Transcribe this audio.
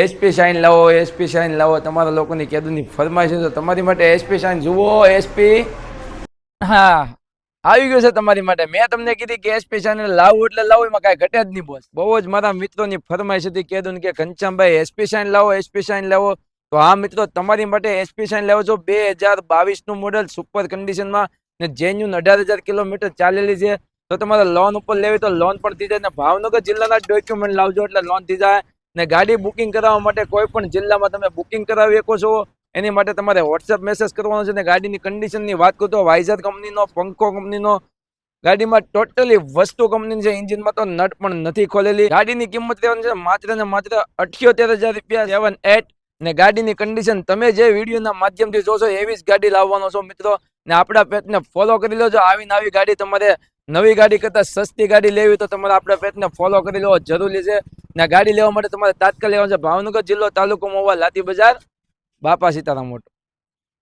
SP shine લાવો, SP shine લાવો, તમારા લોકોની કેદુની ફરમાઈશ છે. તો તમારી માટે એસપી શાઇન જુઓ. એસપી હા આવી ગયું છે તમારી માટે. મેં તમને કીધી કે એસપી શાઇન લાવું એટલે લાવું, એમાં કાંઈ ઘટે જ નહીં બોસ. બહુ જ મારા મિત્રોની ફરમાઈશ હતી કેદુન કે ઘનશ્યામભાઈ એસપી શાઇન લાવો, એસપી શાઇન લાવો. તો હા મિત્રો, તમારી માટે એસપી શાઇન લાવો છો. 2022 નું મોડેલ, સુપર કન્ડિશનમાં ને જેન્યુન 18,000 કિલોમીટર ચાલેલી છે. તો તમારે લોન ઉપર લેવી તો લોન પણ થઈ જાય, ને ભાવનગર જિલ્લાના ડોક્યુમેન્ટ લાવજો એટલે લોન થઈ જાય. ને ગાડી બુકિંગ કરાવવા માટે કોઈ પણ જિલ્લામાં તમે બુકિંગ કરાવી શકો છો. એની માટે તમારે વોટ્સએપ મેસેજ કરવાનો છે. ને ગાડીની કન્ડિશનની વાત કરું તો વાઇઝર કંપનીનો, પંખો કંપનીનો, ગાડીમાં ટોટલી વસ્તુ કંપની છે. એન્જિનમાં તો નટ પણ નથી ખોલેલી. ગાડીની કિંમત લેવાની છે માત્ર ને માત્ર 78,000 રૂપિયા 78. ને ગાડીની કન્ડિશન તમે જે વિડીયોના માધ્યમથી જોશો એવી જ ગાડી લાવવાનો છો મિત્રો. ને આપણા પેજને ફોલો કરી લેજો. આવી નવી ગાડી તમારે નવી ગાડી કરતા સસ્તી ગાડી લેવી તો તમારે આપણા પેજને ફોલો કરી લેવો જરૂરી છે. ને ગાડી લેવા માટે તમારે તાત્કાલિક લેવાનું છે ભાવનગર જિલ્લો, તાલુકો મહુવા, લાઠી બજાર, બાપા સીતારામ મોટો.